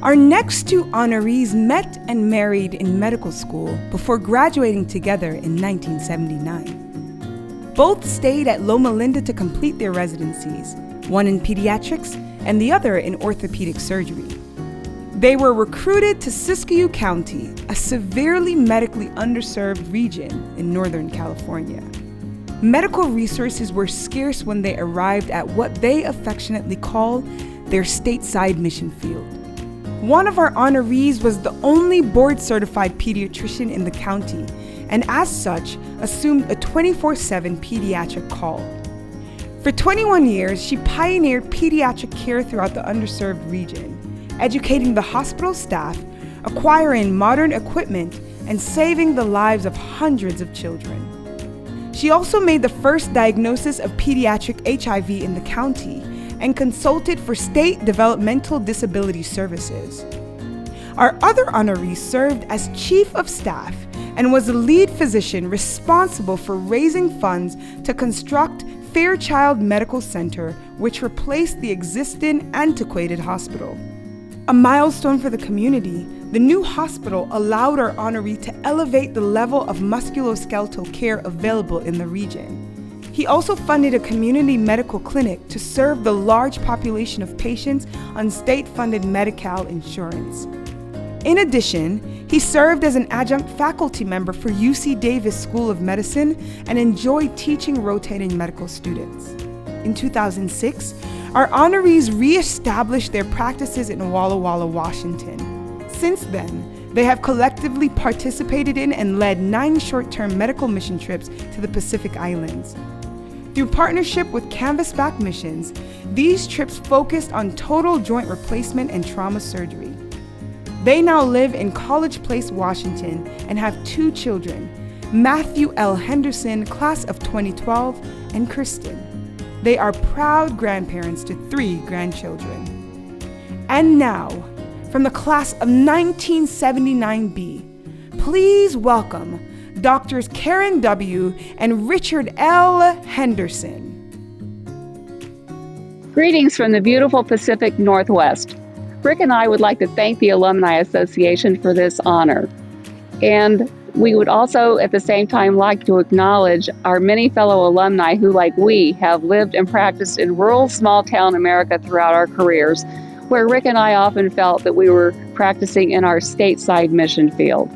Our next two honorees met and married in medical school before graduating together in 1979. Both stayed at Loma Linda to complete their residencies, one in pediatrics and the other in orthopedic surgery. They were recruited to Siskiyou County, a severely medically underserved region in Northern California. Medical resources were scarce when they arrived at what they affectionately call their stateside mission field. One of our honorees was the only board-certified pediatrician in the county, and as such, assumed a 24/7 pediatric call. For 21 years, she pioneered pediatric care throughout the underserved region, educating the hospital staff, acquiring modern equipment, and saving the lives of hundreds of children. She also made the first diagnosis of pediatric HIV in the county and consulted for state developmental disability services. Our other honoree served as chief of staff and was the lead physician responsible for raising funds to construct Fairchild Medical Center, which replaced the existing antiquated hospital. A milestone for the community, the new hospital allowed our honoree to elevate the level of musculoskeletal care available in the region. He also funded a community medical clinic to serve the large population of patients on state-funded Medi-Cal insurance. In addition, he served as an adjunct faculty member for UC Davis School of Medicine and enjoyed teaching rotating medical students. In 2006, our honorees re-established their practices in Walla Walla, Washington. Since then, they have collectively participated in and led 9 short-term medical mission trips to the Pacific Islands. Through partnership with Canvasback Missions, these trips focused on total joint replacement and trauma surgery. They now live in College Place, Washington, and have 2 children, Matthew L. Henderson, class of 2012, and Kristen. They are proud grandparents to 3 grandchildren. And now, from the class of 1979B, please welcome Doctors Karen W. and Richard L. Henderson. Greetings from the beautiful Pacific Northwest. Rick and I would like to thank the Alumni Association for this honor. And we would also at the same time like to acknowledge our many fellow alumni who, like we, have lived and practiced in rural small town America throughout our careers, where Rick and I often felt that we were practicing in our stateside mission field.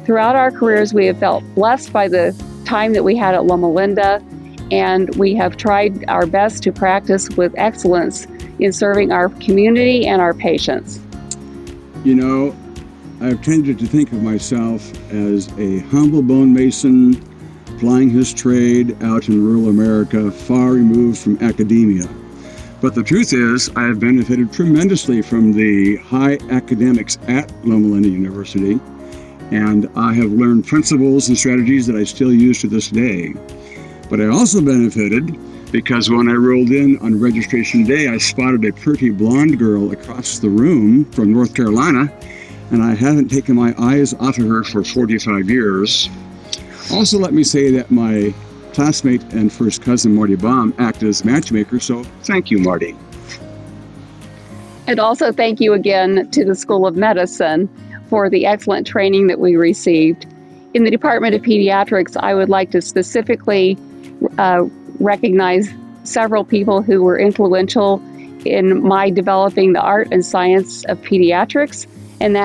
Throughout our careers, we have felt blessed by the time that we had at Loma Linda, and we have tried our best to practice with excellence in serving our community and our patients. You know, I've tended to think of myself as a humble bone mason plying his trade out in rural America, far removed from academia. But the truth is, I have benefited tremendously from the high academics at Loma Linda University, and I have learned principles and strategies that I still use to this day. But I also benefited because when I rolled in on registration day, I spotted a pretty blonde girl across the room from North Carolina, and I haven't taken my eyes off of her for 45 years. Also, let me say that my classmate and first cousin, Marty Baum, acted as matchmaker, so thank you, Marty. And also thank you again to the School of Medicine for the excellent training that we received. In the Department of Pediatrics, I would like to specifically recognize several people who were influential in my developing the art and science of pediatrics, and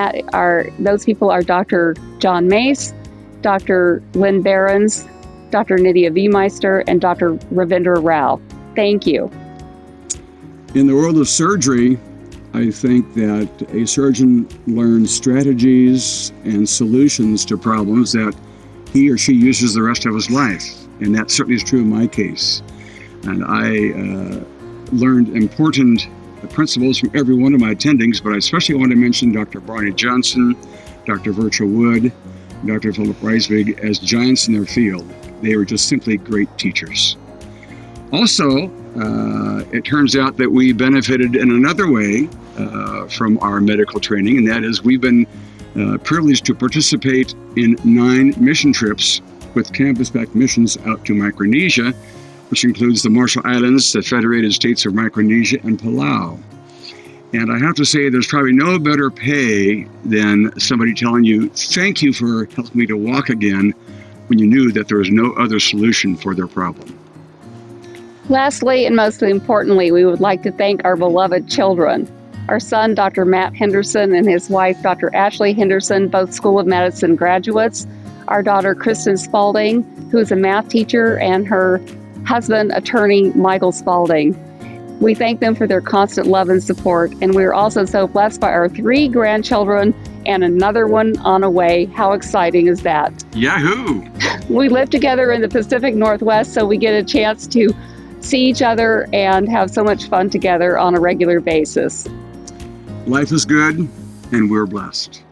those people are Dr. John Mace, Dr. Lynn Behrens, Dr. Nydia Viemeister, and Dr. Ravindra Rao. Thank you. In the world of surgery, I think that a surgeon learns strategies and solutions to problems that he or she uses the rest of his life. And that certainly is true in my case. And I learned important principles from every one of my attendings, but I especially want to mention Dr. Barney Johnson, Dr. Virgil Wood, Dr. Philip Reiswig as giants in their field. They were just simply great teachers. Also, it turns out that we benefited in another way from our medical training, and that is we've been privileged to participate in 9 mission trips with Canvasback Missions out to which includes the Marshall Islands, the Federated States of Micronesia, and Palau. And I have to say, there's probably no better pay than somebody telling you, thank you for helping me to walk again, when you knew that there was no other solution for their problem. Lastly, and most importantly, we would like to thank our beloved children. Our son, Dr. Matt Henderson, and his wife, Dr. Ashley Henderson, both School of Medicine graduates. Our daughter, Kristen Spalding, who is a math teacher, and her husband, attorney Michael Spalding. We thank them for their constant love and support, and we are also so blessed by our 3 grandchildren and another one on the way. How exciting is that? Yahoo! We live together in the Pacific Northwest, so we get a chance to see each other and have so much fun together on a regular basis. Life is good, and we're blessed.